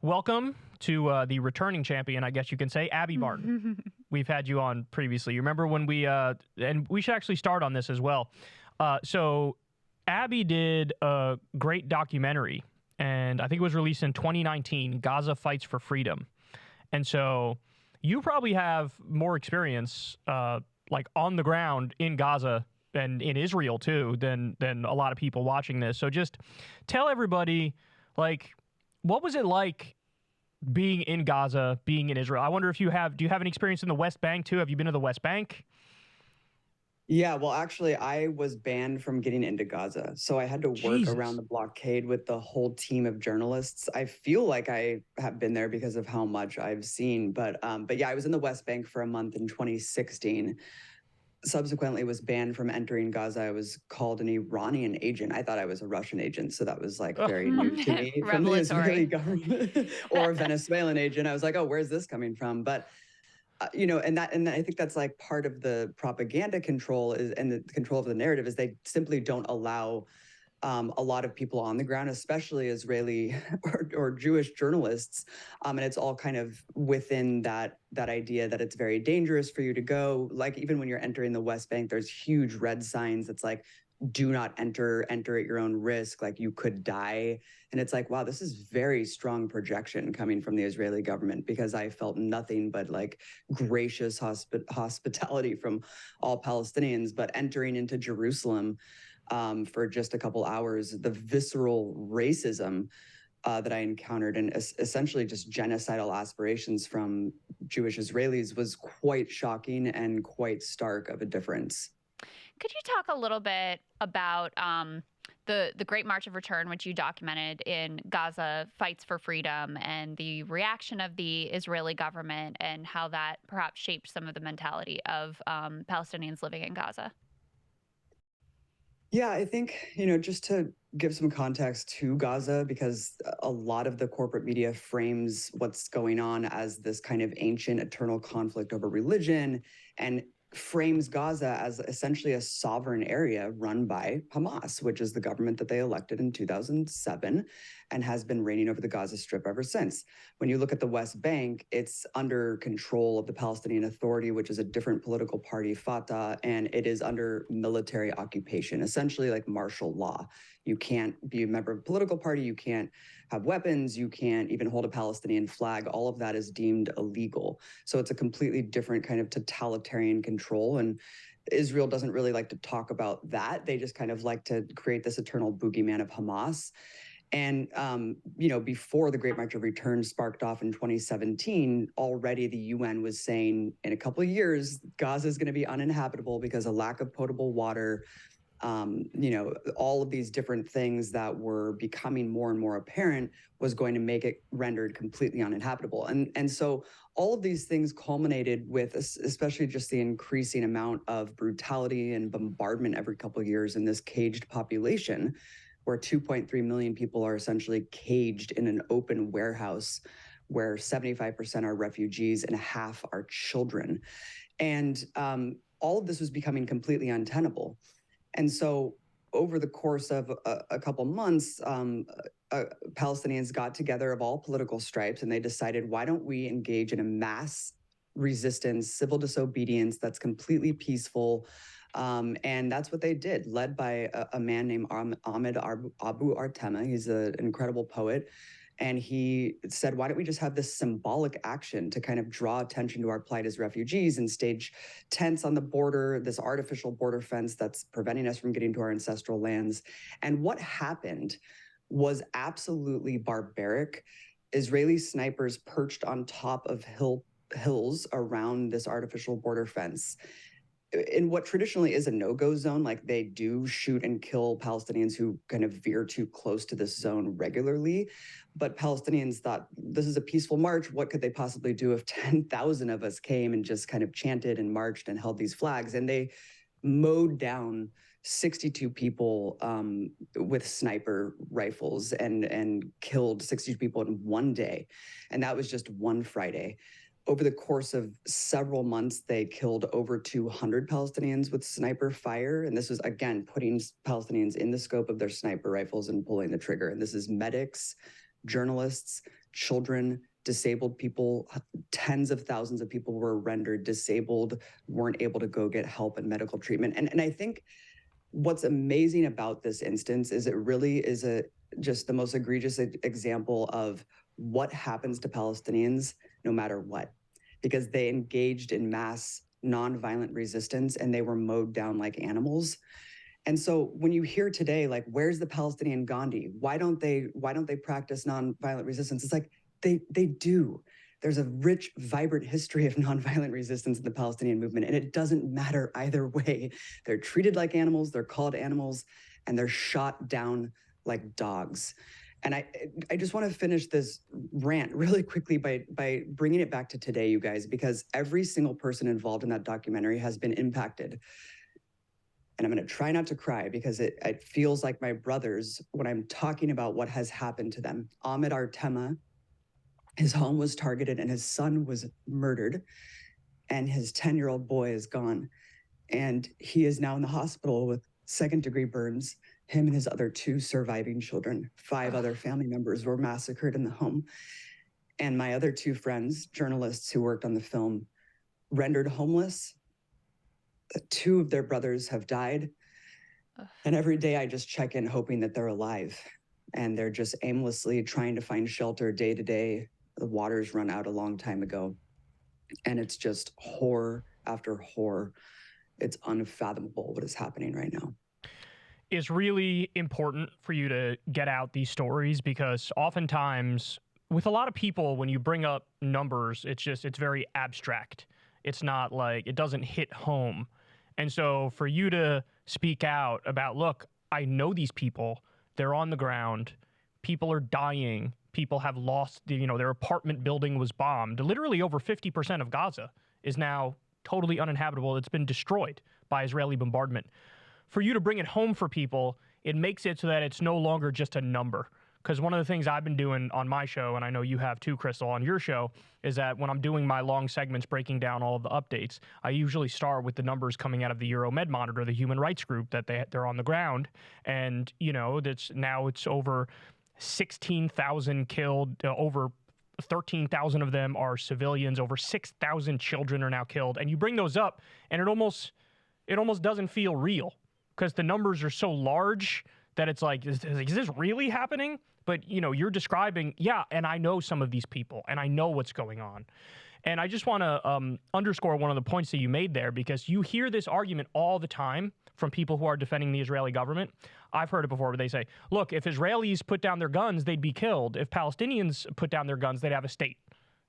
welcome to the returning champion, I guess you can say, Abby Barton. We've had you on previously. You remember when and we should actually start on this as well. So Abby did a great documentary, and I think it was released in 2019, Gaza Fights for Freedom. And so you probably have more experience like on the ground in Gaza and in Israel too than a lot of people watching this. So just tell everybody, like, what was it like being in Gaza, being in Israel? I wonder if do you have any experience in the West Bank too? Have you been to the West Bank? Yeah, well, actually, I was banned from getting into Gaza. So I had to work around Jesus. the blockade with the whole team of journalists. I feel like I have been there because of how much I've seen. But yeah, I was in the West Bank for a month in 2016. Subsequently was banned from entering Gaza. I was called an Iranian agent. I thought I was a Russian agent. So that was like very new to me from the Israeli Revelatory. government or a Venezuelan agent. I was like, oh, where's this coming from? But and I think that's like part of the propaganda control and the control of the narrative is they simply don't allow a lot of people on the ground, especially Israeli or Jewish journalists, and it's all kind of within that idea that it's very dangerous for you to go. Like even when you're entering the West Bank, there's huge red signs that's like, do not enter at your own risk, like you could die. And it's like, wow, this is very strong projection coming from the Israeli government, because I felt nothing but like gracious hospitality from all Palestinians. But entering into Jerusalem for just a couple hours, the visceral racism that I encountered and essentially just genocidal aspirations from Jewish Israelis was quite shocking and quite stark of a difference. Could you talk a little bit about the Great March of Return, which you documented in Gaza Fights for Freedom, and the reaction of the Israeli government and how that perhaps shaped some of the mentality of Palestinians living in Gaza? Yeah, I think, just to give some context to Gaza, because a lot of the corporate media frames what's going on as this kind of ancient eternal conflict over religion, and frames Gaza as essentially a sovereign area run by Hamas, which is the government that they elected in 2007 and has been reigning over the Gaza Strip ever since. When you look at the West Bank, it's under control of the Palestinian Authority, which is a different political party, Fatah, and it is under military occupation, essentially like martial law. You can't be a member of a political party, you can't have weapons, you can't even hold a Palestinian flag. All of that is deemed illegal. So it's a completely different kind of totalitarian control. And Israel doesn't really like to talk about that. They just kind of like to create this eternal boogeyman of Hamas. And, before the Great March of Return sparked off in 2017, already the UN was saying in a couple of years, Gaza is going to be uninhabitable because of lack of potable water, all of these different things that were becoming more and more apparent was going to make it rendered completely uninhabitable. And so all of these things culminated with, especially just the increasing amount of brutality and bombardment every couple of years in this caged population, where 2.3 million people are essentially caged in an open warehouse where 75% are refugees and half are children. And all of this was becoming completely untenable. And so over the course of a couple months, Palestinians got together of all political stripes, and they decided, why don't we engage in a mass resistance, civil disobedience that's completely peaceful? And that's what they did, led by a man named Ahmed Abu Artema. He's an incredible poet. And he said, why don't we just have this symbolic action to kind of draw attention to our plight as refugees and stage tents on the border, this artificial border fence that's preventing us from getting to our ancestral lands. And what happened was absolutely barbaric. Israeli snipers perched on top of hills around this artificial border fence in what traditionally is a no-go zone. Like, they do shoot and kill Palestinians who kind of veer too close to this zone regularly. But Palestinians thought, this is a peaceful march. What could they possibly do if 10,000 of us came and just kind of chanted and marched and held these flags? And they mowed down 62 people with sniper rifles and killed 62 people in one day. And that was just one Friday. Over the course of several months, they killed over 200 Palestinians with sniper fire. And this was, again, putting Palestinians in the scope of their sniper rifles and pulling the trigger. And this is medics, journalists, children, disabled people, tens of thousands of people were rendered disabled, weren't able to go get help and medical treatment. And I think what's amazing about this instance is it really is just the most egregious example of what happens to Palestinians no matter what, because they engaged in mass nonviolent resistance and they were mowed down like animals. And so when you hear today, like, where's the Palestinian Gandhi? Why don't they practice nonviolent resistance? It's like, they do. There's a rich, vibrant history of nonviolent resistance in the Palestinian movement, and it doesn't matter either way. They're treated like animals, they're called animals, and they're shot down like dogs. And I just want to finish this rant really quickly by bringing it back to today, you guys, because every single person involved in that documentary has been impacted. And I'm going to try not to cry because it feels like my brothers when I'm talking about what has happened to them. Ahmed Artema, his home was targeted and his son was murdered, and his 10-year-old boy is gone. And he is now in the hospital with second-degree burns. Him and his other 2 surviving children. 5 other family members were massacred in the home. And my other 2 friends, journalists who worked on the film, rendered homeless. 2 of their brothers have died. And every day I just check in hoping that they're alive. And they're just aimlessly trying to find shelter day to day. The waters run out a long time ago. And it's just horror after horror. It's unfathomable what is happening right now. It's really important for you to get out these stories because oftentimes with a lot of people, when you bring up numbers, it's very abstract. It's not like, it doesn't hit home. And so for you to speak out about, look, I know these people, they're on the ground, people are dying, people have lost, their apartment building was bombed. Literally over 50% of Gaza is now totally uninhabitable. It's been destroyed by Israeli bombardment. For you to bring it home for people, it makes it so that it's no longer just a number. Because one of the things I've been doing on my show, and I know you have too, Crystal, on your show, is that when I'm doing my long segments breaking down all of the updates, I usually start with the numbers coming out of the Euromed Monitor, the human rights group, that they're on the ground. And, it's over 16,000 killed, over 13,000 of them are civilians, over 6,000 children are now killed. And you bring those up, and it almost doesn't feel real because the numbers are so large that it's like, is this really happening? But, you're describing, yeah, and I know some of these people, and I know what's going on. And I just want to underscore one of the points that you made there, because you hear this argument all the time from people who are defending the Israeli government. I've heard it before where they say, look, if Israelis put down their guns, they'd be killed. If Palestinians put down their guns, they'd have a state.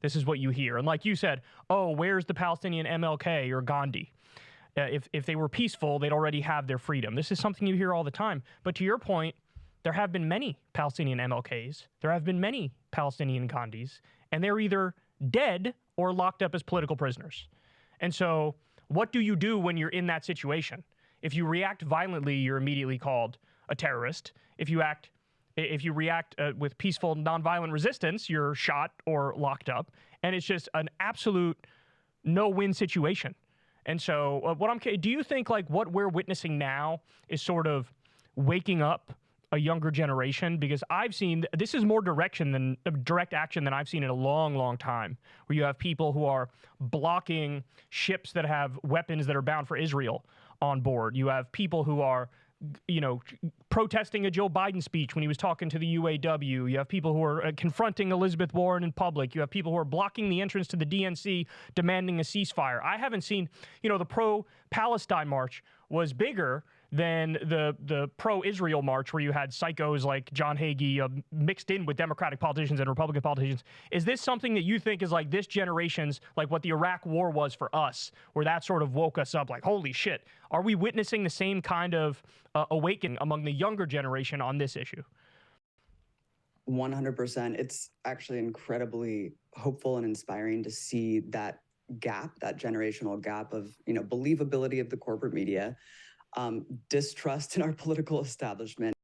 This is what you hear. And like you said, oh, where's the Palestinian MLK or Gandhi? If they were peaceful, they'd already have their freedom. This is something you hear all the time. But to your point, there have been many Palestinian MLKs. There have been many Palestinian Gandhis, and they're either dead or locked up as political prisoners. And so what do you do when you're in that situation? If you react violently, you're immediately called a terrorist. If you react with peaceful, nonviolent resistance, you're shot or locked up. And it's just an absolute no-win situation. And so do you think like what we're witnessing now is sort of waking up a younger generation? Because I've seen, this is more direct action than I've seen in a long, long time, where you have people who are blocking ships that have weapons that are bound for Israel on board. You have people who are, protesting a Joe Biden speech when he was talking to the UAW. You have people who are confronting Elizabeth Warren in public. You have people who are blocking the entrance to the DNC, demanding a ceasefire. I haven't seen, the pro-Palestine march was bigger than the pro-Israel march, where you had psychos like John Hagee mixed in with Democratic politicians and Republican politicians. Is this something that you think is like this generation's, like what the Iraq War was for us, where that sort of woke us up like, holy shit, are we witnessing the same kind of awakening among the younger generation on this issue? 100%. It's actually incredibly hopeful and inspiring to see that gap, that generational gap of, believability of the corporate media, distrust in our political establishment.